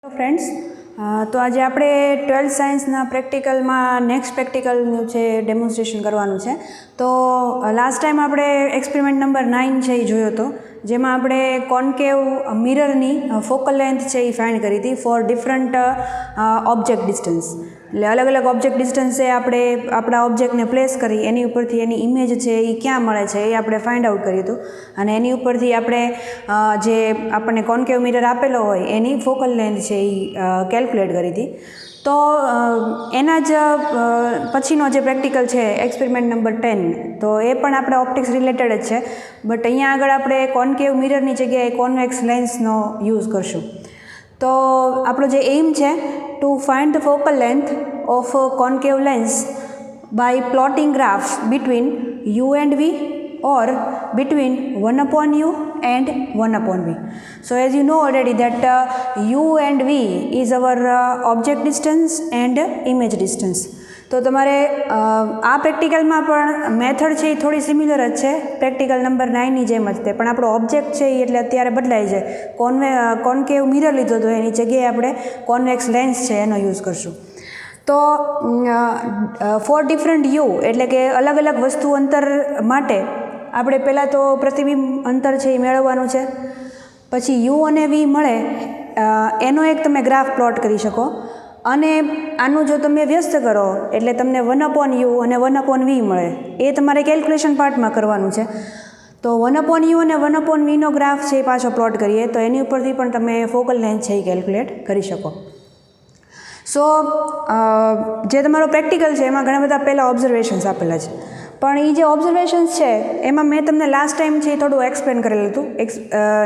Friends तो आज આપણે 12th સાયન્સના પ્રેક્ટિકલમાં નેક્સ્ટ પ્રેક્ટિકલનું છે ડેમોન્સ્ટ્રેશન કરવાનું છે. તો લાસ્ટ ટાઈમ આપણે એક્સપેરિમેન્ટ નંબર 9 છે એ જોયો હતો, જેમાં આપણે કોન્કેવ મિરરની ફોકલ લેન્થ છે એ ફાઇન્ડ કરી હતી ફોર ડિફરન્ટ ઓબ્જેક્ટ ડિસ્ટન્સ. એટલે અલગ અલગ ઓબ્જેક્ટ ડિસ્ટન્સે આપણે આપણા ઓબ્જેક્ટને પ્લેસ કરી એની ઉપરથી એની ઇમેજ છે એ ક્યાં મળે છે એ આપણે ફાઇન્ડ આઉટ કર્યું હતું, અને એની ઉપરથી આપણે જે આપણને કોન્કેવ મિરર આપેલો હોય એની ફોકલ લેન્થ છે એ કેલ્ક્યુલેટ કરી હતી. તો એના જ પછીનો જે પ્રેક્ટિકલ છે એક્સપેરિમેન્ટ નંબર 10, તો એ પણ આપણે ઓપ્ટિક્સ રિલેટેડ જ છે, બટ અહીંયા આગળ આપણે કોન્કેવ મિરરની જગ્યાએ કોન્વેક્સ લેન્સનો યુઝ કરશું. તો આપણો જે એઇમ છે to find the focal length of concave lens by plotting graphs between u and v or between 1/u and 1/v. So as you know already that u and v is our object distance and image distance. તો તમારે આ પ્રેક્ટિકલમાં પણ method છે એ થોડી similar જ છે practical number 9ની જેમ જ તે, પણ આપણો ઓબ્જેક્ટ છે એ એટલે અત્યારે બદલાય છે. કોન્કેવ મિરર લીધો તો એની જગ્યાએ આપણે કોન્વેક્સ લેન્સ છે એનો યુઝ કરશું. તો ફોર ડિફરન્ટ યુ એટલે કે અલગ અલગ વસ્તુ અંતર માટે આપણે પહેલાં તો પ્રતિબિંબ અંતર છે એ મેળવવાનું છે. પછી યુ અને વી મળે એનો એક તમે ગ્રાફ પ્લોટ કરી શકો, અને આનું જો તમે વ્યસ્ત કરો એટલે તમને 1/u અને 1/v મળે. એ તમારે કેલ્ક્યુલેશન પાર્ટમાં કરવાનું છે. તો 1/u અને 1/vનો ગ્રાફ છે એ પાછો પ્લોટ કરીએ તો એની ઉપરથી પણ તમે ફોકલ લેન્થ છે એ કેલ્ક્યુલેટ કરી શકો. સો જે તમારો પ્રેક્ટિકલ છે એમાં ઘણા બધા પહેલાં ઓબ્ઝર્વેશન્સ આપેલા છે, પણ એ જે ઓબ્ઝર્વેશન્સ છે એમાં મેં તમને લાસ્ટ ટાઈમ છે એ થોડું એક્સપ્લેન કરેલું હતું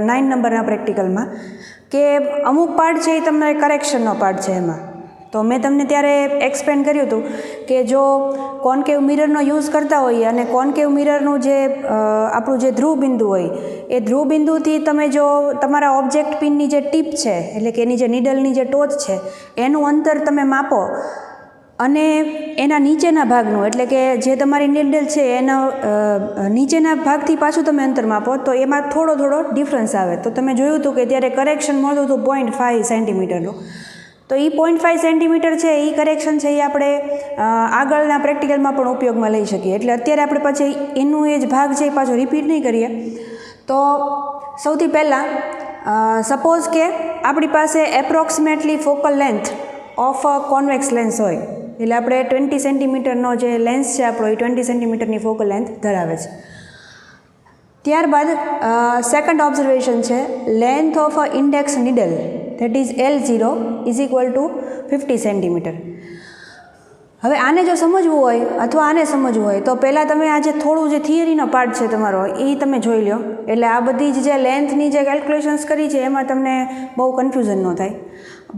9 નંબરના પ્રેક્ટિકલમાં, કે અમુક પાર્ટ છે એ તમને કરેક્શનનો પાર્ટ છે. એમાં તો મેં તમને ત્યારે એક્સપ્લેન કર્યું હતું કે જો કોન્કેવ મિરરનો યુઝ કરતા હોઈએ અને કોન્કેવ મિરરનું જે આપણું જે ધ્રુવ બિંદુ હોય એ ધ્રુવ બિંદુથી તમે જો તમારા ઓબ્જેક્ટ પિનની જે ટીપ છે એટલે કે એની જે નીડલની જે ટોચ છે એનું અંતર તમે માપો, અને એના નીચેના ભાગનું એટલે કે જે તમારી નીડલ છે એના નીચેના ભાગથી પાછું તમે અંતર માપો તો એમાં થોડો ડિફરન્સ આવે. તો તમે જોયું હતું કે ત્યારે કરેક્શન મળતું હતું 0.5 સેન્ટીમીટરનું. તો એ 0.5 સેન્ટીમીટર છે એ કરેક્શન છે એ આપણે આગળના પ્રેક્ટિકલમાં પણ ઉપયોગમાં લઈ શકીએ. એટલે અત્યારે આપણે પછી એનું એ જ ભાગ છે એ પાછો રિપીટ નહીં કરીએ. તો સૌથી પહેલાં સપોઝ કે આપણી પાસે approximately focal length of convex lens હોય, એટલે આપણે 20 સેન્ટીમીટરનો જે લેન્સ છે આપણો એ 20 સેન્ટીમીટરની ફોકલ લેન્થ ધરાવે છે. ત્યારબાદ સેકન્ડ ઓબ્ઝર્વેશન છે length of index needle that is L0 is equal to 50 centimetre. હવે આને જો સમજવું હોય અથવા આને સમજવું હોય તો પહેલાં તમે આ જે થોડું જે થિયરીનો પાર્ટ છે તમારો એ તમે જોઈ લો, એટલે આ બધી જ જે લેન્થની જે કેલ્ક્યુલેશન્સ કરી છે એમાં તમને બહુ કન્ફ્યુઝન ન થાય.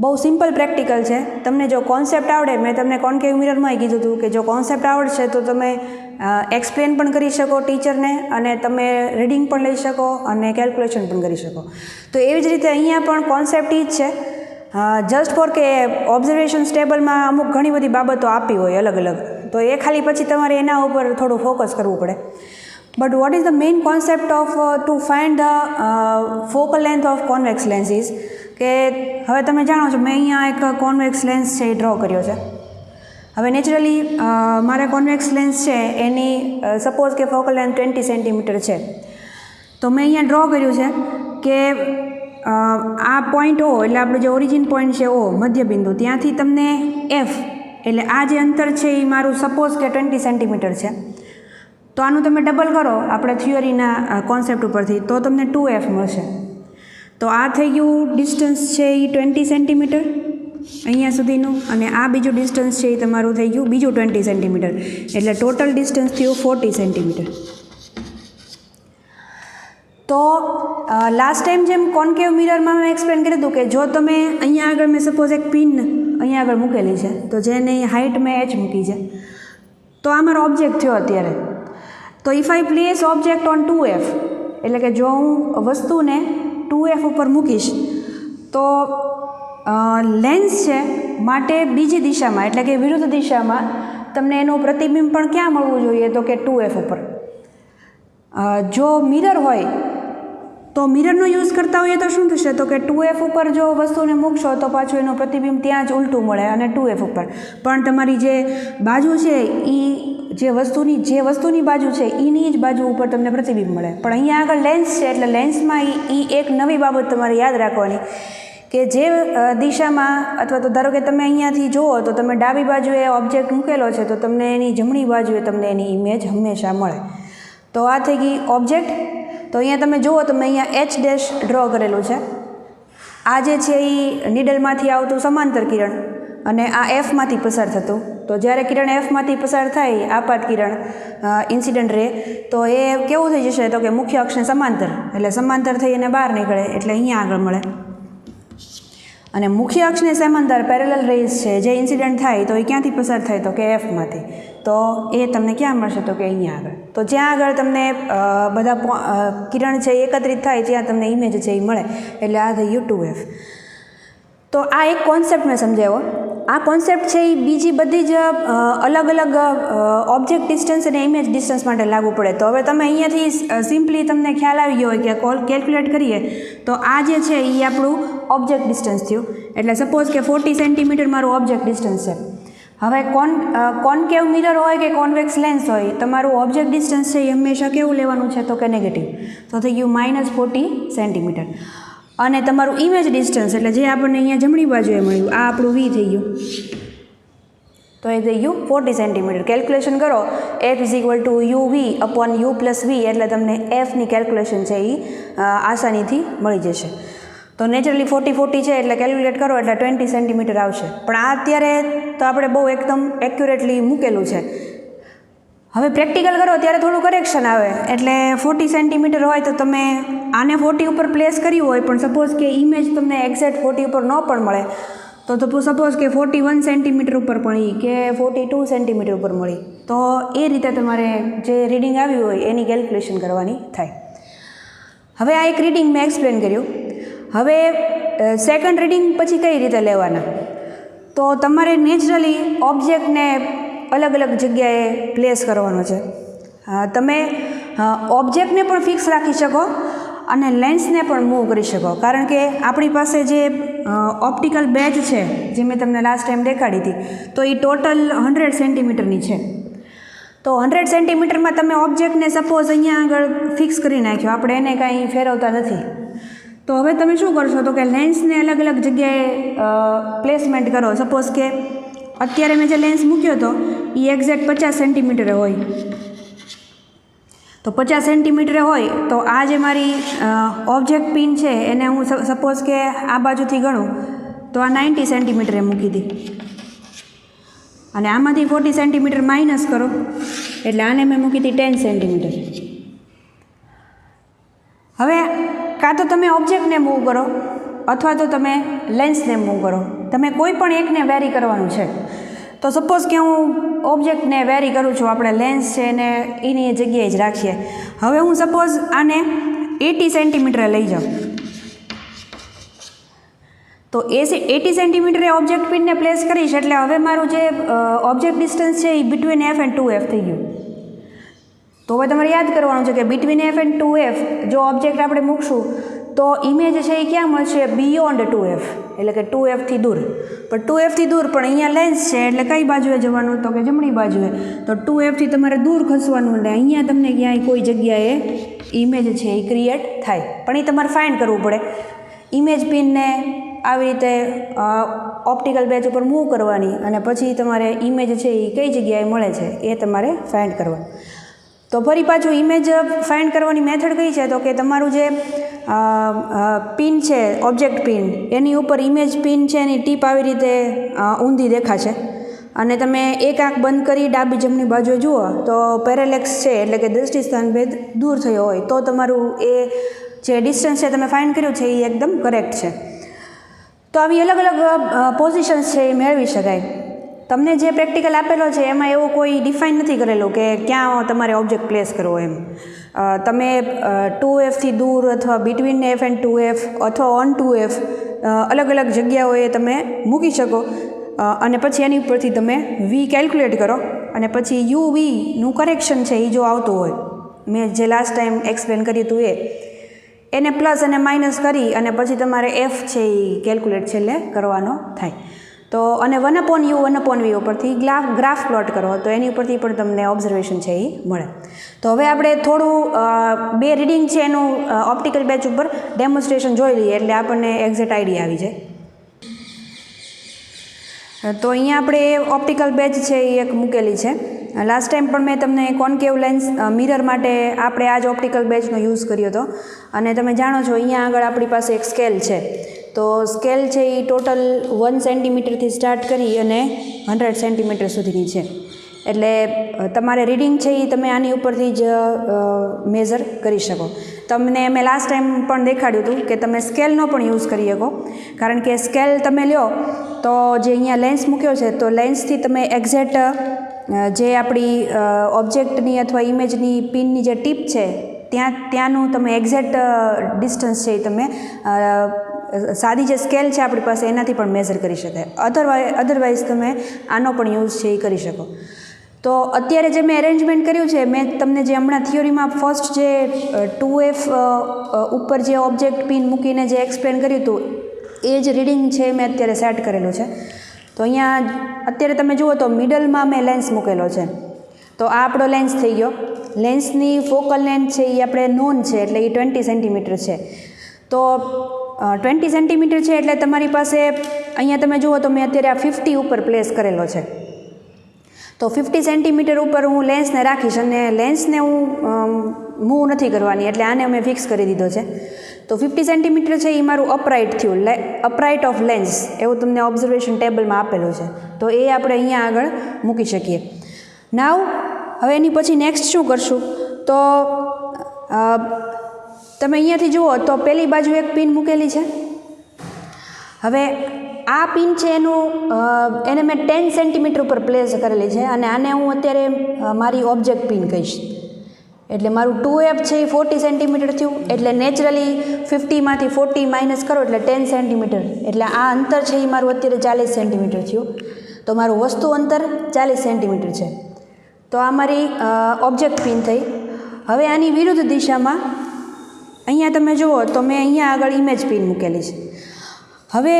બહુ સિમ્પલ પ્રેક્ટિકલ છે. તમને જો કોન્સેપ્ટ આવડે, મેં તમને કોન્કેવ મિરરમાં કીધું હતું કે જો કોન્સેપ્ટ આવડશે તો તમે એક્સપ્લેન પણ કરી શકો ટીચરને, અને તમે રીડિંગ પણ લઈ શકો અને કેલ્ક્યુલેશન પણ કરી શકો. તો એવી જ રીતે અહીંયા પણ કોન્સેપ્ટ એ જ છે, જસ્ટ ફોર કે ઓબ્ઝર્વેશન ટેબલમાં અમુક ઘણી બધી બાબતો આપી હોય અલગ અલગ, તો એ ખાલી પછી તમારે એના ઉપર થોડું ફોકસ કરવું પડે. But what is the main concept of two find the focal length of convex lenses, કે હવે તમે જાણો છો મેં અહીંયા એક કોન્વેક્સ લેન્સ છે એ ડ્રો કર્યો છે. હવે નેચરલી મારા કોન્વેક્સ લેન્સ છે એની સપોઝ કે ફોકલ લેન્થ 20 સેન્ટીમીટર છે. તો મેં અહીંયા ડ્રો કર્યું છે કે આ પોઈન્ટ O એટલે આપણું જે ઓરિજિન પોઈન્ટ છે O મધ્યબિંદુ, ત્યાંથી તમને F એટલે આ જે અંતર છે એ મારું સપોઝ કે 20 સેન્ટીમીટર છે. તો આનું તમે ડબલ કરો આપણે થિયરીના કોન્સેપ્ટ ઉપરથી તો તમને 2F મળશે. તો આ થઈ ગયું ડિસ્ટન્સ છે એ 20 સેન્ટીમીટર અહીંયા સુધીનું, અને આ બીજું ડિસ્ટન્સ છે એ તમારું થઈ ગયું બીજું 20 સેન્ટીમીટર, એટલે ટોટલ ડિસ્ટન્સ થયું 40 સેન્ટીમીટર. તો લાસ્ટ ટાઈમ જેમ કોન્કેવ મિરરમાં મેં એક્સપ્લેન કર્યું હતું કે જો તમે અહીંયા આગળ મેં સપોઝ એક પિન અહીંયા આગળ મૂકેલી છે, તો જેની હાઇટ મેં h મૂકી છે, તો આ મારો ઓબ્જેક્ટ થયો અત્યારે. તો if I place object on 2F એટલે કે જો હું વસ્તુને 2F ઉપર મૂકીશ તો લેન્સ છે માટે બીજી દિશામાં એટલે કે વિરુદ્ધ દિશામાં તમને એનું પ્રતિબિંબ પણ ક્યાં મળવું જોઈએ તો કે 2F ઉપર. જો મિરર હોય તો મિરરનો યુઝ કરતા હોઈએ તો શું થશે, તો કે 2F ઉપર જો વસ્તુને મૂકશો તો પાછું એનું પ્રતિબિંબ ત્યાં જ ઉલટું મળે અને 2F ઉપર. પણ તમારી જે બાજુ છે એ જે વસ્તુની બાજુ છે એની જ બાજુ ઉપર તમને પ્રતિબિંબ મળે. પણ અહીંયા આગળ લેન્સ છે એટલે લેન્સમાં એ એક નવી બાબત તમારે યાદ રાખવાની કે જે દિશામાં અથવા તો ધારો કે તમે અહીંયાથી જુઓ તો તમે ડાબી બાજુએ ઓબ્જેક્ટ મૂકેલો છે તો તમને એની જમણી બાજુએ તમને એની ઇમેજ હંમેશા મળે. તો આ થઈ ગઈ ઓબ્જેક્ટ. તો અહીંયા તમે જુઓ તો મેં અહીંયા H ડેશ ડ્રો કરેલું છે. આ જે છે એ નીડલમાંથી આવતું સમાંતર કિરણ અને આ Fમાંથી પસાર થતું. તો જ્યારે કિરણ Fમાંથી પસાર થાય આપાત કિરણ ઇન્સિડન્ટ રે તો એ કેવું થઈ જશે, તો કે મુખ્ય અક્ષને સમાંતર, એટલે સમાંતર થઈ અને બહાર નીકળે એટલે અહીંયા આગળ મળે. અને મુખ્ય અક્ષને સમાંતર પેરેલલ રેઝ છે જે ઇન્સિડન્ટ થાય તો એ ક્યાંથી પસાર થાય, તો કે Fમાંથી. તો એ તમને ક્યાં મળશે, તો કે અહીંયા આગળ. તો જ્યાં આગળ તમને બધા કિરણ છે એકત્રિત થાય ત્યાં તમને ઇમેજ છે એ મળે, એટલે આ થઈ ગયું 2F. તો આ એક કોન્સેપ્ટ મેં સમજાવ્યો. આ કોન્સેપ્ટ છે એ બીજી બધી જ અલગ અલગ ઓબ્જેક્ટ ડિસ્ટન્સ અને ઇમેજ ડિસ્ટન્સ માટે લાગુ પડે. તો હવે તમે અહીંયાથી સિમ્પલી તમને ખ્યાલ આવી ગયો હોય કે કેલ્ક્યુલેટ કરીએ તો આ જે છે એ આપણું ઓબ્જેક્ટ ડિસ્ટન્સ થયું. એટલે સપોઝ કે 40 સેન્ટીમીટર મારું ઓબ્જેક્ટ ડિસ્ટન્સ છે. હવે કોન્કેવ મિરર હોય કે કોન્વેક્સ લેન્સ હોય, તમારું ઓબ્જેક્ટ ડિસ્ટન્સ છે એ હંમેશા કેવું લેવાનું છે, તો કે નેગેટિવ. તો થઈ ગયું -40 સેન્ટીમીટર. અને તમારું ઇમેજ ડિસ્ટન્સ એટલે જે આપણને અહીંયા જમણી બાજુએ મળ્યું આ આપણું V થઈ ગયું. તો એ થઈ ગયું 40 સેન્ટીમીટર. કેલ્ક્યુલેશન કરો F =UV/U+V એટલે તમને Fની કેલ્ક્યુલેશન છે એ આસાનીથી મળી જશે. તો નેચરલી 40 છે એટલે કેલ્ક્યુલેટ કરો એટલે 20 સેન્ટીમીટર આવશે. પણ આ અત્યારે તો આપણે બહુ એકદમ એક્યુરેટલી મૂકેલું છે. હવે પ્રેક્ટિકલ કરો ત્યારે થોડું કરેક્શન આવે. એટલે 40 સેન્ટીમીટર હોય તો તમે આને 40 ઉપર પ્લેસ કર્યું હોય પણ સપોઝ કે ઇમેજ તમને એક્ઝેક્ટ 40 ઉપર ન પણ મળે તો સપોઝ કે 41 સેન્ટીમીટર ઉપર મળી કે 42 સેન્ટીમીટર ઉપર મળી, તો એ રીતે તમારે જે રીડિંગ આવ્યું હોય એની કેલ્ક્યુલેશન કરવાની થાય. હવે આ એક રીડિંગ મેં એક્સપ્લેન કર્યું. હવે સેકન્ડ રીડિંગ પછી કઈ રીતે લેવાના, તો તમારે નેચરલી ઓબ્જેક્ટને અલગ અલગ જગ્યાએ પ્લેસ કરવાનો છે. તમે ઓબ્જેક્ટને પણ ફિક્સ રાખી શકો અને લેન્સને પણ મૂવ કરી શકો. કારણ કે આપણી પાસે જે ઓપ્ટિકલ બેચ છે જે મેં તમને લાસ્ટ ટાઈમ દેખાડી હતી તો એ ટોટલ 100 સેન્ટીમીટરની છે. તો 100 સેન્ટીમીટરમાં તમે ઓબ્જેક્ટને સપોઝ અહીંયા આગળ ફિક્સ કરી નાખ્યો, આપણે એને કાંઈ ફેરવતા નથી. તો હવે તમે શું કરશો, તો કે લેન્સને અલગ અલગ જગ્યાએ પ્લેસમેન્ટ કરો. સપોઝ કે અત્યારે મેં જે લેન્સ મૂક્યો હતો એ એક્ઝેક્ટ 50 સેન્ટીમીટરે હોય. તો 50 સેન્ટીમીટરે હોય તો આ જે મારી ઓબ્જેક્ટ પિન છે એને હું સપોઝ કે આ બાજુથી ગણું તો આ 90 સેન્ટીમીટરે મૂકી દી. અને આમાંથી 40 સેન્ટીમીટર માઇનસ કરો એટલે આને મેં મૂકી હતી 10 સેન્ટીમીટર. હવે કાં તો તમે ઓબ્જેક્ટને મૂવ કરો અથવા તો તમે લેન્સને મૂવ કરો. તમે કોઈ પણ એકને વેરી કરવાનું છે. તો સપોઝ કે હું ઓબ્જેક્ટને વેરી કરું છું, આપણે લેન્સ છે એને એની જગ્યાએ જ રાખીએ. હવે હું સપોઝ આને 80 સેન્ટીમીટરે લઈ જાઉં તો 80 સેન્ટીમીટરે ઓબ્જેક્ટ પિનને પ્લેસ કરીશ એટલે હવે મારું જે ઓબ્જેક્ટ ડિસ્ટન્સ છે એ બિટવીન F એન્ડ 2F થઈ ગયું. તો હવે તમારે યાદ કરવાનું છે કે બિટવીન F એન્ડ 2F જો ઓબ્જેક્ટ આપણે મૂકશું તો ઇમેજ છે એ ક્યાં મળશે, બિયોન્ડ 2F એટલે કે 2Fથી દૂર. પણ 2Fથી દૂર પણ અહીંયા લેન્સ છે એટલે કઈ બાજુએ જવાનું, તો કે જમણી બાજુએ. તો 2Fથી તમારે દૂર ખસવાનું એટલે અહીંયા તમને ક્યાંય કોઈ જગ્યાએ ઇમેજ છે એ ક્રિએટ થાય. પણ એ તમારે ફાઇન્ડ કરવું પડે. ઇમેજ પિનને આવી રીતે ઓપ્ટિકલ બેચ ઉપર મૂવ કરવાની અને પછી તમારે ઇમેજ છે એ કઈ જગ્યાએ મળે છે એ તમારે ફાઇન્ડ કરવાનું. તો ફરી પાછું ઇમેજ ફાઇન્ડ કરવાની મેથડ કઈ છે, તો કે તમારું જે પિન છે ઓબ્જેક્ટ પિન એની ઉપર ઇમેજ પિન છે એની ટીપ આવી રીતે ઊંધી દેખાશે અને તમે એક આંખ બંધ કરી ડાબી જમણી બાજુએ જુઓ તો પેરેલેક્સ છે એટલે કે દૃષ્ટિસ્થાન ભેદ દૂર થયો હોય તો તમારું એ જે ડિસ્ટન્સ છે તમે ફાઇન્ડ કર્યું છે એ એકદમ કરેક્ટ છે. તો આવી અલગ અલગ પોઝિશન્સ છે એ મેળવી શકાય. તમને જે પ્રેક્ટિકલ આપેલો છે એમાં એવું કોઈ ડિફાઇન નથી કરેલું કે ક્યાં તમારે ઓબ્જેક્ટ પ્લેસ કરવો એમ. તમે 2Fથી દૂર અથવા બિટવીન F એન્ડ 2F અથવા ઓન 2F અલગ અલગ જગ્યાઓએ તમે મૂકી શકો અને પછી એની ઉપરથી તમે V કેલ્ક્યુલેટ કરો અને પછી UVનું કરેક્શન છે એ જો આવતું હોય, મેં જે લાસ્ટ ટાઈમ એક્સપ્લેન કર્યું હતું એને પ્લસ અને માઇનસ કરી અને પછી તમારે એફ છે એ કેલ્ક્યુલેટ છેલ્લે કરવાનો થાય. તો અને 1/u 1/v ઉપરથી ગ્રાફ પ્લોટ કરો તો એની ઉપરથી પણ તમને ઓબ્ઝર્વેશન છે એ મળે. તો હવે આપણે થોડું 2 રીડિંગ છે એનું ઓપ્ટિકલ બેચ ઉપર ડેમોન્સ્ટ્રેશન જોઈ લઈએ એટલે આપણને એક્ઝેક્ટ આઈડિયા આવી જાય. તો અહીંયા આપણે ઓપ્ટિકલ બેચ છે એ એક મૂકેલી છે. લાસ્ટ ટાઈમ પણ મેં તમને કોન્કેવ લેન્સ મિરર માટે આપણે આ જ ઓપ્ટિકલ બેચનો યુઝ કર્યો હતો અને તમે જાણો છો અહીંયા આગળ આપણી પાસે એક સ્કેલ છે. તો સ્કેલ છે એ ટોટલ 1 સેન્ટીમીટરથી સ્ટાર્ટ કરી અને 100 સેન્ટીમીટર સુધીની છે. એટલે તમારે રીડિંગ છે એ તમે આની ઉપરથી જ મેઝર કરી શકો. તમને મેં લાસ્ટ ટાઈમ પણ દેખાડ્યું હતું કે તમે સ્કેલનો પણ યુઝ કરી શકો, કારણ કે સ્કેલ તમે લ્યો તો જે અહીંયા લેન્સ મૂક્યો છે તો લેન્સથી તમે એક્ઝેક્ટ જે આપણી ઓબ્જેક્ટની અથવા ઇમેજની પિનની જે ટીપ છે ત્યાંનું તમે એક્ઝેક્ટ ડિસ્ટન્સ છે એ તમે સાદી જે સ્કેલ છે આપણી પાસે એનાથી પણ મેઝર કરી શકાય. અધરવાઇઝ તમે આનો પણ યુઝ છે એ કરી શકો. તો અત્યારે જે મેં અરેન્જમેન્ટ કર્યું છે, મેં તમને જે હમણાં થિયોરીમાં ફર્સ્ટ જે 2F ઉપર જે ઓબ્જેક્ટ પિન મૂકીને જે એક્સપ્લેન કર્યું હતું એ જ રીડિંગ છે મેં અત્યારે સેટ કરેલું છે. તો અહીંયા અત્યારે તમે જુઓ તો મિડલમાં મેં લેન્સ મૂકેલો છે. તો આ આપણો લેન્સ થઈ ગયો. લેન્સની ફોકલ લેન્થ છે એ આપણે નોન છે એટલે એ 20 સેન્ટીમીટર છે. તો 20 સેન્ટીમીટર છે એટલે તમારી પાસે અહીંયા તમે જુઓ તો મેં અત્યારે આ 50 ઉપર પ્લેસ કરેલો છે. તો 50 સેન્ટીમીટર ઉપર હું લેન્સને રાખીશ અને લેન્સને હું મૂવ નથી કરવાની એટલે આને અમે ફિક્સ કરી દીધો છે. તો 50 સેન્ટીમીટર છે એ મારું અપરાઇટ થયું, અપરાઇટ ઓફ લેન્સ એવું તમને ઓબ્ઝર્વેશન ટેબલમાં આપેલું છે. તો એ આપણે અહીંયા આગળ મૂકી શકીએ. નાવ હવે એની પછી નેક્સ્ટ શું કરશું તો તમે અહીંયાથી જુઓ તો પેલી બાજુ એક પિન મૂકેલી છે. હવે આ પિન છે એને મેં 10 સેન્ટીમીટર ઉપર પ્લેસ કરેલી છે અને આને હું અત્યારે મારી ઓબ્જેક્ટ પિન કહીશ. એટલે મારું 2F છે એ 40 સેન્ટીમીટર થયું એટલે નેચરલી 50માંથી 40 માઇનસ કરો એટલે 10 સેન્ટીમીટર એટલે આ અંતર છે એ મારું અત્યારે 40 સેન્ટીમીટર થયું. તો મારું વસ્તુ અંતર 40 સેન્ટીમીટર છે. તો આ મારી ઓબ્જેક્ટ પિન થઈ. હવે આની વિરુદ્ધ દિશામાં અહીંયા તમે જુઓ તો મેં અહીંયા આગળ ઇમેજ પિન મૂકેલી છે. હવે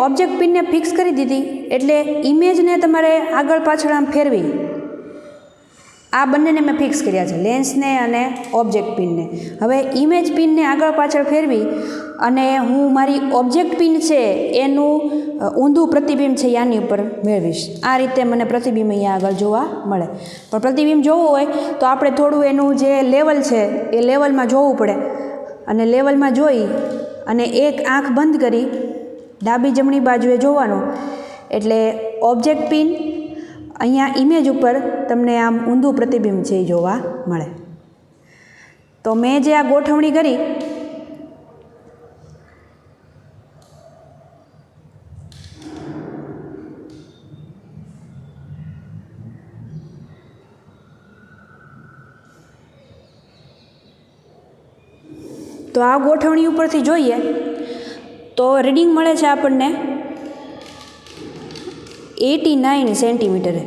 ઓબ્જેક્ટ પિનને ફિક્સ કરી દીધી એટલે ઇમેજને તમારે આગળ પાછળ આમ ફેરવી આ બંનેને મેં ફિક્સ કર્યા છે, લેન્સને અને ઓબ્જેક્ટ પિનને. હવે ઇમેજ પિનને આગળ પાછળ ફેરવી અને હું મારી ઓબ્જેક્ટ પિન છે એનું ઊંધું પ્રતિબિંબ છે આની ઉપર મેળવીશ. આ રીતે મને પ્રતિબિંબ અહીંયા આગળ જોવા મળે. પણ પ્રતિબિંબ જોવું હોય તો આપણે થોડું એનું જે લેવલ છે એ લેવલમાં જોવું પડે અને લેવલમાં જોઈ અને એક આંખ બંધ કરી ડાબી જમણી બાજુએ જોવાનું એટલે ઓબ્જેક્ટ પિન અહીંયા ઇમેજ ઉપર તમને આમ ઊંધું પ્રતિબિંબ છે એ જોવા મળે. તો મેં જે આ ગોઠવણી કરી તો આ ગોઠવણી ઉપરથી જોઈએ તો રીડિંગ મળે છે આપણને 89 સેન્ટીમીટરે.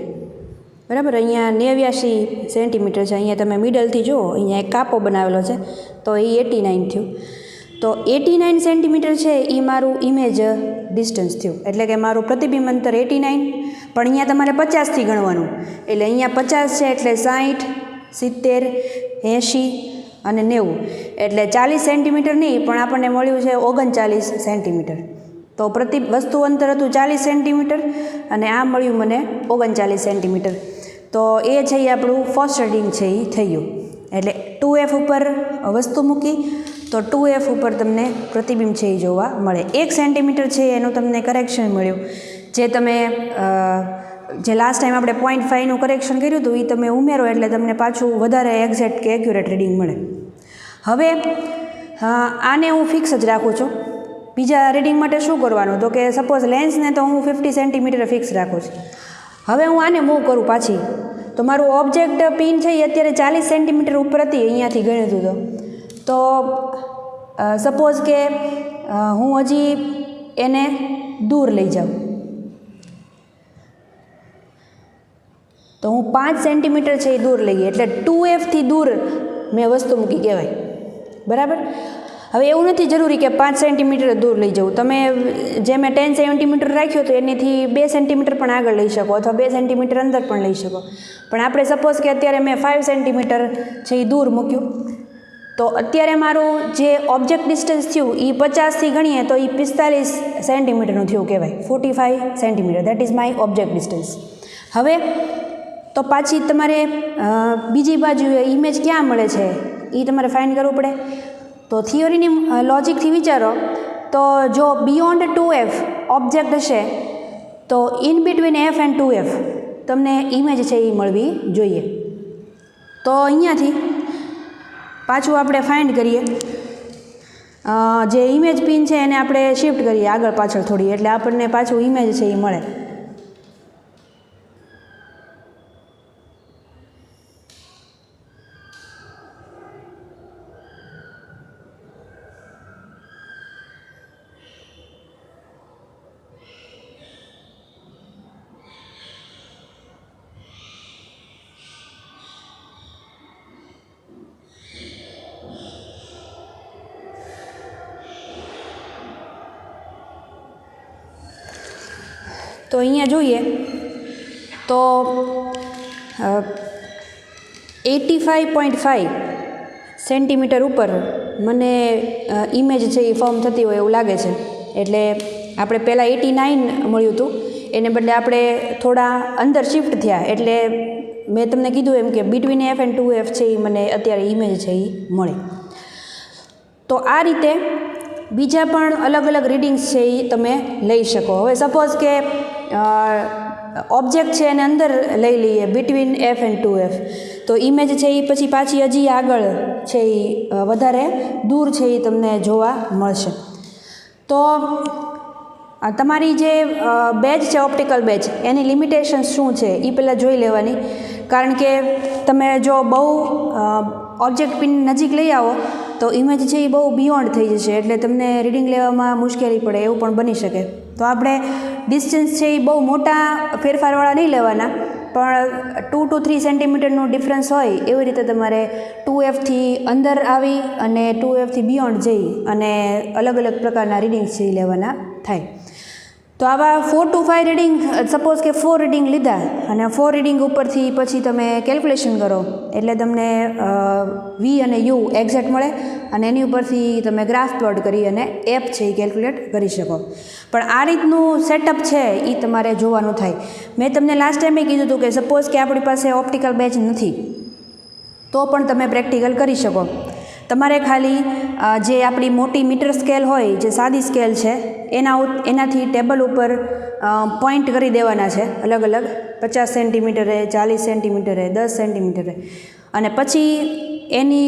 બરાબર, અહીંયા 89 સેન્ટીમીટર છે. અહીંયા તમે મિડલથી જુઓ અહીંયા એક કાપો બનાવેલો છે તો એ 89 થયું. તો 89 સેન્ટીમીટર છે એ મારું ઇમેજ ડિસ્ટન્સ થયું એટલે કે મારું પ્રતિબિંબ અંતર 89. પણ અહીંયા તમારે 50થી ગણવાનું એટલે અહીંયા 50 છે એટલે 60, 70, 80 અને 90 એટલે 40 સેન્ટીમીટર નહીં પણ આપણને મળ્યું છે 39 સેન્ટીમીટર. તો વસ્તુ અંતર હતું 40 સેન્ટીમીટર અને આ મળ્યું મને 39 સેન્ટીમીટર. તો એ છે એ આપણું ફર્સ્ટ રીડિંગ છે એ થઈ ગયું. એટલે 2F ઉપર વસ્તુ મૂકી તો 2F ઉપર તમને પ્રતિબિંબ છે એ જોવા મળે. 1 સેન્ટીમીટર છે એનું તમને કરેક્શન મળ્યું. જે તમે જે લાસ્ટ ટાઈમ આપણે 0.5નું કરેક્શન કર્યું હતું એ તમે ઉમેરો એટલે તમને પાછું વધારે એક્ઝેક્ટ કે એક્યુરેટ રીડિંગ મળે. હવે આને હું ફિક્સ જ રાખું છું. બીજા રીડિંગ માટે શું કરવાનું તો કે સપોઝ લેન્સને તો હું 50 સેન્ટીમીટર ફિક્સ રાખું છું. હવે હું આને મૂવ કરું પાછી તો મારું ઓબ્જેક્ટ પિન છે એ અત્યારે 40 સેન્ટીમીટર ઉપર હતી અહીંયાથી ગણ્યું હતું. તો સપોઝ કે હું હજી એને દૂર લઈ જાઉં તો હું 5 સેન્ટીમીટર છે એ દૂર લઈ ગઈ એટલે 2Fથી દૂર મેં વસ્તુ મૂકી કહેવાય. બરાબર. હવે એવું નથી જરૂરી કે 5 સેન્ટીમીટર દૂર લઈ જવું. તમે જે મેં 10 સેન્ટીમીટર રાખ્યો તો એનાથી 2 સેન્ટીમીટર પણ આગળ લઈ શકો અથવા 2 સેન્ટીમીટર અંદર પણ લઈ શકો. પણ આપણે સપોઝ કે અત્યારે મેં 5 સેન્ટીમીટર છે એ દૂર મૂક્યું, તો અત્યારે મારું જે ઓબ્જેક્ટ ડિસ્ટન્સ થયું એ 50થી ગણીએ તો એ 45 સેન્ટીમીટરનું થયું કહેવાય. 45 centimetre, that is my object distance. હવે તો પાછી તમારે બીજી બાજુએ ઇમેજ ક્યાં મળે છે એ તમારે ફાઇન્ડ કરવું પડે. તો થિયરીની લોજિકથી વિચારો તો જો બિયોન્ડ 2f ઓબ્જેક્ટ હશે તો in between f and 2f તમને ઇમેજ છે એ મળવી જોઈએ. તો અહીંયાથી પાછું આપણે ફાઇન્ડ કરીએ, જે ઇમેજ પિન છે એને આપણે શિફ્ટ કરીએ આગળ પાછળ થોડી, એટલે આપણને પાછું ઇમેજ છે એ મળે. તો અહીંયા જોઈએ તો 85.5 સેન્ટીમીટર ઉપર મને ઇમેજ છે એ ફોર્મ થતી હોય એવું લાગે છે. એટલે આપણે પહેલાં 89 મળ્યું હતું, એને બદલે આપણે થોડા અંદર શિફ્ટ થયા, એટલે મેં તમને કીધું એમ કે બિટવીન f એન્ડ 2f છે એ મને અત્યારે ઇમેજ છે એ મળે. તો આ રીતે બીજા પણ અલગ અલગ રીડિંગ્સ છે એ તમે લઈ શકો. હવે સપોઝ કે ઓબ્જેક્ટ છે એને અંદર લઈ લઈએ બિટવીન f એન્ડ 2f, તો ઇમેજ છે એ પછી પાછી હજી આગળ છે એ વધારે દૂર છે એ તમને જોવા મળશે. તો તમારી જે બેચ છે ઓપ્ટિકલ બેચ એની લિમિટેશન્સ શું છે એ પહેલાં જોઈ લેવાની. કારણ કે તમે જો બહુ ઓબ્જેક્ટ પિન નજીક લઈ આવો તો ઇમેજ છે એ બહુ બિયોન્ડ થઈ જશે, એટલે તમને રીડિંગ લેવામાં મુશ્કેલી પડે એવું પણ બની શકે. તો આપણે ડિસ્ટન્સ છે એ બહુ મોટા ફેરફારવાળા નહીં લેવાના, પણ 2 to 3 સેન્ટીમીટરનું ડિફરન્સ હોય એવી રીતે તમારે 2fથી અંદર આવી અને 2fથી બિયોન્ડ જઈ અને અલગ અલગ પ્રકારના રીડિંગ્સ છે એ લેવાના થાય. તો આવા 4 to 5 રીડિંગ, સપોઝ કે 4 રીડિંગ લીધા અને 4 રીડિંગ ઉપરથી પછી તમે કેલ્ક્યુલેશન કરો એટલે તમને વી અને યુ એક્ઝેક્ટ મળે અને એની ઉપરથી તમે ગ્રાફ પ્લોટ કરી અને એપ છે એ કેલ્ક્યુલેટ કરી શકો. પણ આ રીતનું સેટઅપ છે એ તમારે જોવાનું થાય. મેં તમને લાસ્ટ ટાઈમે કીધું હતું કે સપોઝ કે આપણી પાસે ઓપ્ટિકલ બેચ નથી તો પણ તમે પ્રેક્ટિકલ કરી શકો. તમારે ખાલી જે આપણી મોટી મીટર સ્કેલ હોય, જે સાદી સ્કેલ છે એનાથી ટેબલ ઉપર પોઈન્ટ કરી દેવાના છે અલગ અલગ 50 સેન્ટીમીટરે, 40 સેન્ટીમીટરે, 10 સેન્ટીમીટરે, અને પછી એને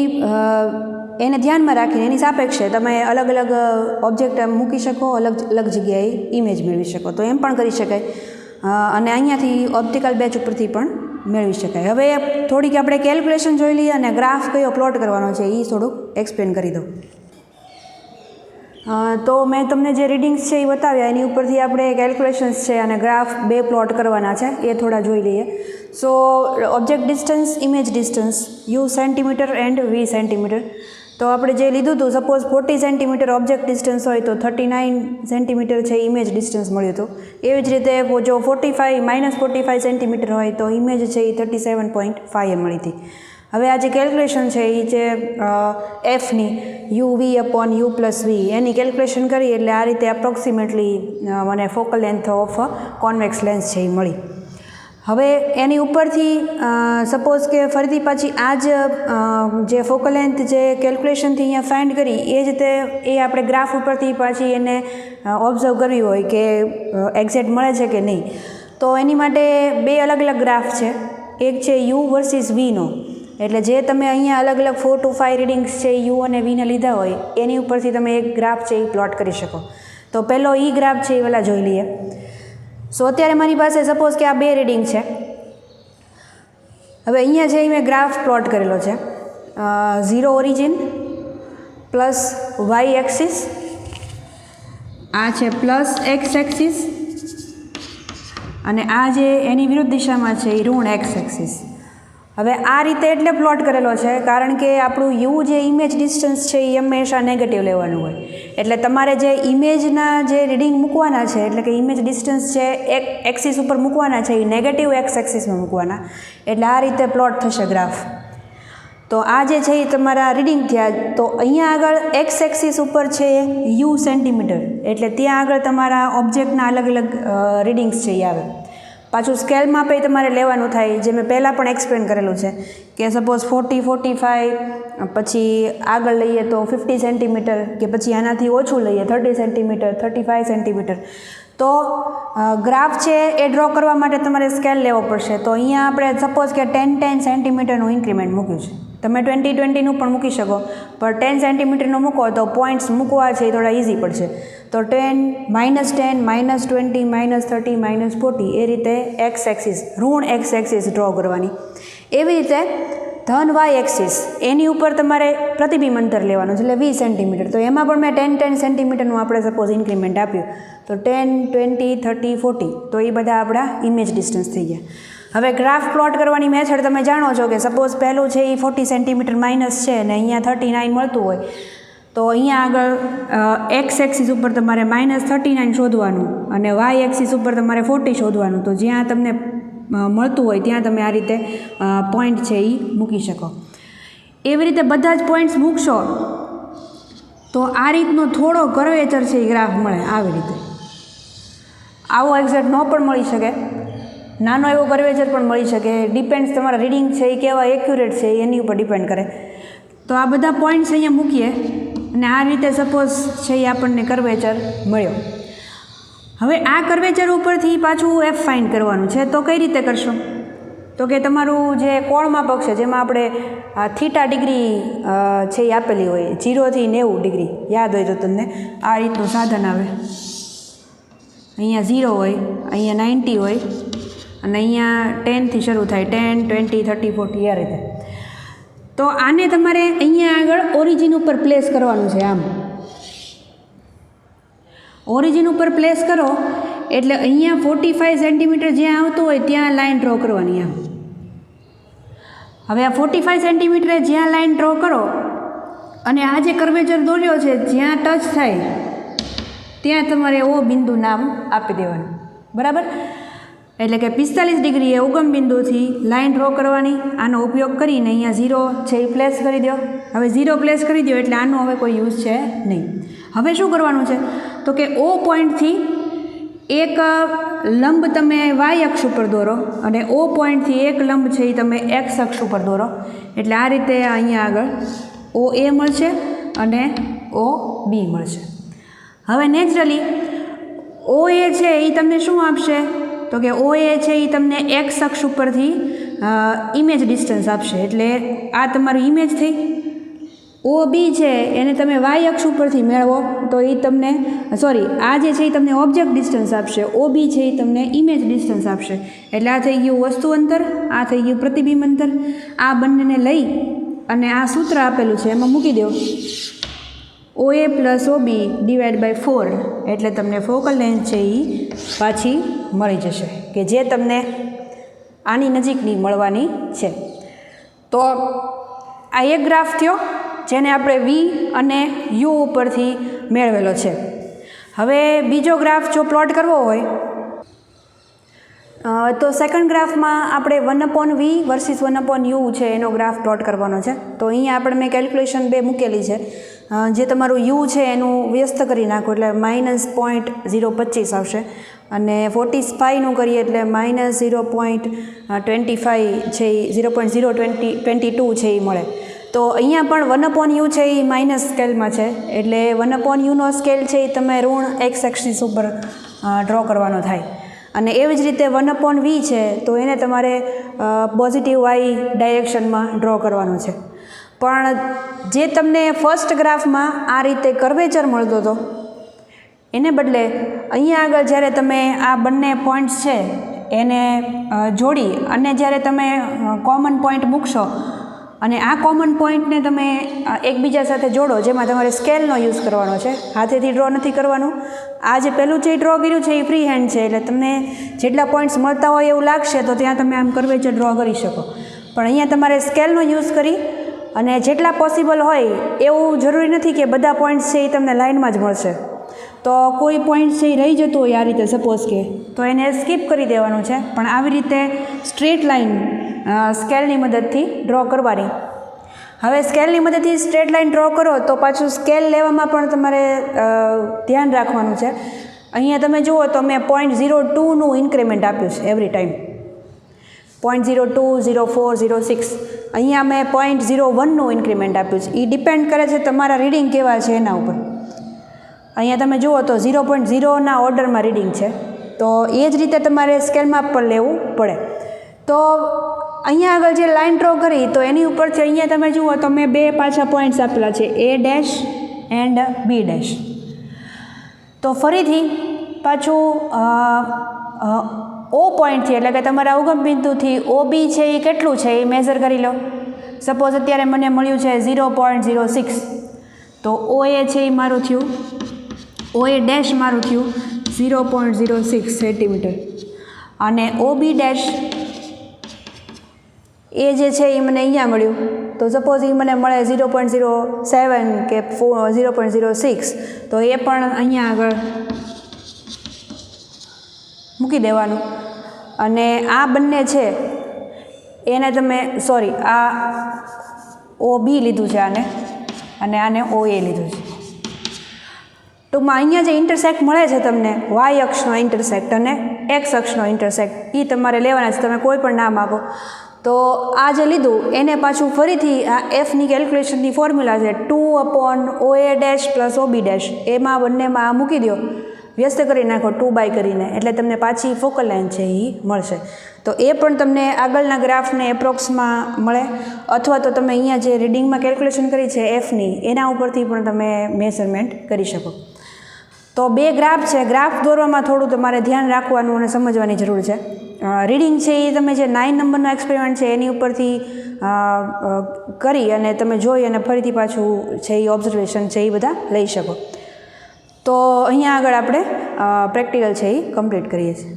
ધ્યાનમાં રાખીને એની સાપેક્ષે તમે અલગ અલગ ઓબ્જેક્ટ મૂકી શકો, અલગ અલગ જગ્યાએ ઇમેજ મેળવી શકો. તો એમ પણ કરી શકાય અને અહીંયાથી ઓપ્ટિકલ બેચ ઉપરથી પણ મેળવી શકાય. હવે થોડીક આપણે કેલ્ક્યુલેશન જોઈ લઈએ અને ગ્રાફ કયો પ્લોટ કરવાનો છે એ થોડુંક એક્સપ્લેન કરી દઉં. તો મેં તમને જે રીડિંગ્સ છે એ બતાવ્યા એની ઉપરથી આપણે કેલ્ક્યુલેશન્સ છે અને ગ્રાફ 2 પ્લોટ કરવાના છે એ થોડા જોઈ લઈએ. So object distance, image distance, u centimetre and v centimetre. તો આપણે જે લીધું હતું, સપોઝ 40 સેન્ટીમીટર ઓબ્જેક્ટ ડિસ્ટન્સ હોય તો 39 સેન્ટીમીટર છે ઇમેજ ડિસ્ટન્સ મળ્યું હતું. એવી જ રીતે જો -45 સેન્ટીમીટર હોય તો ઇમેજ છે એ 37.5 મળી હતી. હવે આ જે કેલ્ક્યુલેશન છે એ જે એફની UV/U+V એની કેલ્ક્યુલેશન કરી એટલે આ રીતે એપ્રોક્સિમેટલી મને focal length of convex lens છે એ મળી. હવે એની ઉપરથી સપોઝ કે ફરીથી પાછી આ જ જે ફોકલ લેન્થ જે કેલ્ક્યુલેશનથી અહીંયા ફાઇન્ડ કરી એ જ રીતે એ આપણે ગ્રાફ ઉપરથી પાછી એને ઓબ્ઝર્વ કરવી હોય કે એક્ઝેક્ટ મળે છે કે નહીં. તો એની માટે 2 અલગ અલગ ગ્રાફ છે. એક છે યુ વર્સિસ વીનો, એટલે જે તમે અહીંયા અલગ અલગ 4 to 5 રીડિંગ્સ છે યુ અને વીને લીધા હોય એની ઉપરથી તમે એક ગ્રાફ છે એ પ્લોટ કરી શકો. તો પહેલો ઈ ગ્રાફ છે એ પહેલાં જોઈ લઈએ. સો અત્યારે મારી પાસે સપોઝ કે આ 2 રીડિંગ છે. હવે અહીંયા છે મેં ગ્રાફ પ્લોટ કરેલો છે 0 ઓરિજિન પ્લસ વાય એક્સિસ, આ છે પ્લસ એક્સ એક્સિસ, અને આ જે એની વિરુદ્ધ દિશામાં છે એ ઋણ એક્સ એક્સિસ. હવે આ રીતે એટલે પ્લોટ કરેલો છે કારણ કે આપણું યુ જે ઇમેજ ડિસ્ટન્સ છે એ હંમેશા નેગેટિવ લેવાનું હોય, એટલે તમારે જે ઇમેજના જે રીડિંગ મૂકવાના છે એટલે કે ઇમેજ ડિસ્ટન્સ છે એક એક્સિસ ઉપર મૂકવાના છે એ નેગેટિવ એક્સ એક્સિસમાં મૂકવાના, એટલે આ રીતે પ્લોટ થશે ગ્રાફ. તો આ જે છે એ તમારા રીડિંગ થયા. તો અહીંયા આગળ એક્સ એક્સિસ ઉપર છે યુ સેન્ટીમીટર, એટલે ત્યાં આગળ તમારા ઓબ્જેક્ટના અલગ અલગ રીડિંગ્સ છે એ આવે. પાછું સ્કેલ માપે તમારે લેવાનું થાય, જે મેં પહેલાં પણ એક્સપ્લેન કરેલું છે કે સપોઝ 40, 45, પછી આગળ લઈએ તો 50 સેન્ટીમીટર, કે પછી આનાથી ઓછું લઈએ 30 સેન્ટીમીટર, 35 સેન્ટીમીટર. તો ગ્રાફ છે એ ડ્રો કરવા માટે તમારે સ્કેલ લેવો પડશે. તો અહીંયા આપણે સપોઝ કે 10 સેન્ટીમીટરનું ઇન્ક્રીમેન્ટ મૂક્યું છે, તમે 20 પણ મૂકી શકો, પણ 10 સેન્ટીમીટરનું મૂકો તો પોઈન્ટ્સ મૂકવા છે એ થોડા ઇઝી પડશે. તો 10, -10, -20, -30, -40 એ રીતે એક્સ એક્સિસ, ઋણ એક્સ એક્સિસ ડ્રો કરવાની. એવી રીતે ધન વાય એક્સિસ, એની ઉપર તમારે પ્રતિબિંબ અંતર લેવાનું છે, એટલે 20 સેન્ટીમીટર. તો એમાં પણ મેં 10 સેન્ટીમીટરનું આપણે સપોઝ ઇન્ક્રીમેન્ટ આપ્યું, તો 10, 20, 30, 40, તો એ બધા આપણા ઇમેજ ડિસ્ટન્સ થઈ ગયા. હવે ગ્રાફ પ્લોટ કરવાની મેથડ તમે જાણો છો કે સપોઝ પહેલું છે એ 40 સેન્ટીમીટર માઇનસ છે અને અહીંયા 39 મળતું હોય, તો અહીંયા આગળ એક્સ એક્સિસ ઉપર તમારે -39 શોધવાનું અને વાય એક્સિસ ઉપર તમારે 40 શોધવાનું. તો જ્યાં તમને મળતું હોય ત્યાં તમે આ રીતે પોઈન્ટ છે એ મૂકી શકો. એવી રીતે બધા જ પોઈન્ટ્સ મૂકશો તો આ રીતનો થોડો કર્વેચર છે એ ગ્રાફ મળે. આવી રીતે આવો એક્ઝેક્ટ ન પણ મળી શકે, નાનો એવો કર્વેચર પણ મળી શકે, ડિપેન્ડ્સ તમારા રીડિંગ છે એ કેવા એક્યુરેટ છે એની ઉપર ડિપેન્ડ કરે. તો આ બધા પોઈન્ટ્સ અહીંયા મૂકીએ અને આ રીતે સપોઝ છે એ આપણને કર્વેચર મળ્યો. હવે આ કર્વેચર ઉપરથી પાછું એફ ફાઇન્ડ કરવાનું છે. તો કઈ રીતે કરશો? તો કે તમારું જે કોણ માપક છે જેમાં આપણે થીટા ડિગ્રી છે એ આપેલી હોય 0 થી 90 ડિગ્રી, યાદ હોય તો તમને આ રીતનું સાધન આવે. અહીંયા 0 હોય, અહીંયા 90 હોય અને અહીંયા 10 થી શરૂ થાય, 10, 20, 30, 40 આ રીતે. તો આને તમારે અહીંયા આગળ ઓરિજિન ઉપર પ્લેસ કરવાનું છે. આમ ઓરિજિન ઉપર પ્લેસ કરો એટલે અહીંયા 45 સેન્ટીમીટર જ્યાં આવતું હોય ત્યાં લાઇન ડ્રો કરવાની. આમ હવે આ 45 સેન્ટીમીટરે જ્યાં લાઇન ડ્રો કરો અને આ જે કર્વેચર દોર્યો છે જ્યાં ટચ થાય ત્યાં તમારે ઓ બિંદુ નામ આપી દેવાનું, બરાબર? એટલે કે 45 ડિગ્રીએ ઉગમ બિંદુથી લાઇન ડ્રો કરવાની. આનો ઉપયોગ કરીને અહીંયા 0 છે એ પ્લેસ કરી દો. હવે 0 પ્લેસ કરી દો એટલે આનો હવે કોઈ યુઝ છે નહીં. હવે શું કરવાનું છે? તો કે ઓ પોઈન્ટથી એક લંબ તમે વાય અક્ષ ઉપર દોરો અને ઓ પોઈન્ટથી એક લંબ છે એ તમે એક્સ અક્ષ ઉપર દોરો. એટલે આ રીતે અહીંયા આગળ ઓ એ મળશે અને ઓ બી મળશે. હવે નેચરલી ઓ એ છે એ તમને શું આપશે? તો કે ઓ એ છે એ તમને એક્સ અક્ષ ઉપરથી ઇમેજ ડિસ્ટન્સ આપશે, એટલે આ તમારું ઇમેજ થઈ. ઓ બી છે એને તમે વાય અક્ષ ઉપરથી મેળવો તો એ તમને આ જે છે એ તમને ઓબ્જેક્ટ ડિસ્ટન્સ આપશે, ઓ બી છે એ તમને ઇમેજ ડિસ્ટન્સ આપશે. એટલે આ થઈ ગયું વસ્તુ અંતર, આ થઈ ગયું પ્રતિબિંબ અંતર. આ બંનેને લઈ અને આ સૂત્ર આપેલું છે એમાં મૂકી દો, O A plus O B divide by 4, એટલે તમને ફોકલ લેન્થ છે એ પાછી મળી જશે કે જે તમને આની નજીકની મળવાની છે. તો આ એક ગ્રાફ થયો જેને આપણે વી અને યુ ઉપરથી મેળવેલો છે. હવે બીજો ગ્રાફ જો પ્લોટ કરવો હોય તો સેકન્ડ ગ્રાફમાં આપણે 1/v વર્સિસ 1/u છે એનો ગ્રાફ પ્લોટ કરવાનો છે. તો અહીંયા આપણે મેં કેલ્ક્યુલેશન 2 મૂકેલી છે. જે તમારું યુ છે એનું વ્યસ્ત કરી નાખો એટલે -0.025 આવશે અને 45નું કરીએ એટલે -0.25 છે એ 0.022 છે એ મળે. તો અહીંયા પણ 1/u છે એ માઇનસ સ્કેલમાં છે, એટલે 1/uનો સ્કેલ છે એ તમે ઋણ એક્સ એક્સિસ ઉપર ડ્રો કરવાનો થાય. અને એવી જ રીતે 1/v છે તો એને તમારે પોઝિટિવ વાય ડાયરેક્શનમાં ડ્રો કરવાનું છે. પણ જે તમને ફર્સ્ટ ગ્રાફમાં આ રીતે કર્વેચર મળતો હતો એને બદલે અહીંયા આગળ જ્યારે તમે આ બંને પોઈન્ટ્સ છે એને જોડી અને જ્યારે તમે કોમન પોઈન્ટ મૂકશો અને આ કોમન પોઈન્ટને તમે એકબીજા સાથે જોડો, જેમાં તમારે સ્કેલનો યુઝ કરવાનો છે, હાથેથી ડ્રો નથી કરવાનું. આ જે પહેલું છે એ ડ્રો કર્યું છે એ ફ્રી હેન્ડ છે, એટલે તમને જેટલા પોઈન્ટ્સ મળતા હોય એવું લાગશે તો ત્યાં તમે આમ કર્વેચર ડ્રો કરી શકો. પણ અહીંયા તમારે સ્કેલનો યુઝ કરી અને જેટલા પોસિબલ હોય એવું જરૂરી નથી કે બધા પોઈન્ટ્સ છે એ તમને લાઇનમાં જ મળશે. તો કોઈ પોઈન્ટ છે એ રહી જતો હોય આ રીતે સપોઝ કે, તો એને સ્કીપ કરી દેવાનું છે. પણ આવી રીતે સ્ટ્રેટ લાઇન સ્કેલની મદદથી ડ્રો કરવાની. હવે સ્કેલની મદદથી સ્ટ્રેટ લાઇન ડ્રો કરો તો પાછું સ્કેલ લેવામાં પણ તમારે ધ્યાન રાખવાનું છે. અહીંયા તમે જુઓ તો મેં 0.02નું ઇન્ક્રીમેન્ટ આપ્યું છે એવરી ટાઈમ. 0.02, 0.4, 0.6. અહીંયા મેં 0.01નું ઇન્ક્રીમેન્ટ આપ્યું છે. એ ડિપેન્ડ કરે છે તમારા રીડિંગ કેવા છે એના ઉપર. અહીંયા તમે જુઓ તો 0.0ના ઓર્ડરમાં રીડિંગ છે, તો એ જ રીતે તમારે સ્કેલમાં પણ લેવું પડે. તો અહીંયા આગળ જે લાઇન ડ્રો કરી તો એની ઉપરથી અહીંયા તમે જુઓ તો મેં બે પાછા પોઈન્ટ્સ આપેલા છે, A' એન્ડ B'. તો ફરીથી પાછું O પોઈન્ટથી એટલે કે તમારા ઉગમ બિંદુથી OB છે એ કેટલું છે એ મેઝર કરી લો. સપોઝ અત્યારે મને મળ્યું છે 0.06, તો OA છે એ મારું થયું, OA' મારું થયું 0.06 સેન્ટીમીટર અને OB' એ જે છે એ મને અહીંયા મળ્યું. તો સપોઝ એ મને મળે 0.07 કે 0.06, તો એ પણ અહીંયા આગળ મૂકી દેવાનું. અને આ બંને છે એને તમે આ OB લીધું છે આને, અને આને OA લીધું છે. ટૂંકમાં અહીંયા જે ઇન્ટરસેક્ટ મળે છે તમને વાય અક્ષનો ઇન્ટરસેક્ટ અને એક્સ અક્ષનો ઇન્ટરસેક્ટ, એ તમારે લેવાના છે. તમે કોઈ પણ નામ આપો. તો આ જે લીધું એને પાછું ફરીથી આ એફની કેલ્ક્યુલેશનની ફોર્મ્યુલા છે 2/OA' + OB'. એમાં બંનેમાં આ મૂકી દો, વ્યસ્ત કરી નાખો 2 કરીને, એટલે તમને પાછી ફોકલ લાઈન છે એ મળશે. તો એ પણ તમને આગળના ગ્રાફને એપ્રોક્સમાં મળે, અથવા તો તમે અહીંયા જે રીડિંગમાં કેલ્ક્યુલેશન કરી છે એફની, એના ઉપરથી પણ તમે મેઝરમેન્ટ કરી શકો. તો બે ગ્રાફ છે. ગ્રાફ દોરવામાં થોડું તમારે ધ્યાન રાખવાનું અને સમજવાની જરૂર છે. રીડિંગ છે એ તમે જે 9 નંબરનો એક્સપેરિમેન્ટ છે એની ઉપરથી કરી અને તમે જોઈ અને ફરીથી પાછું છે એ ઓબ્ઝર્વેશન છે એ બધા લઈ શકો. તો અહીંયા આગળ આપણે પ્રેક્ટિકલ છે એ કમ્પ્લીટ કરીએ છીએ.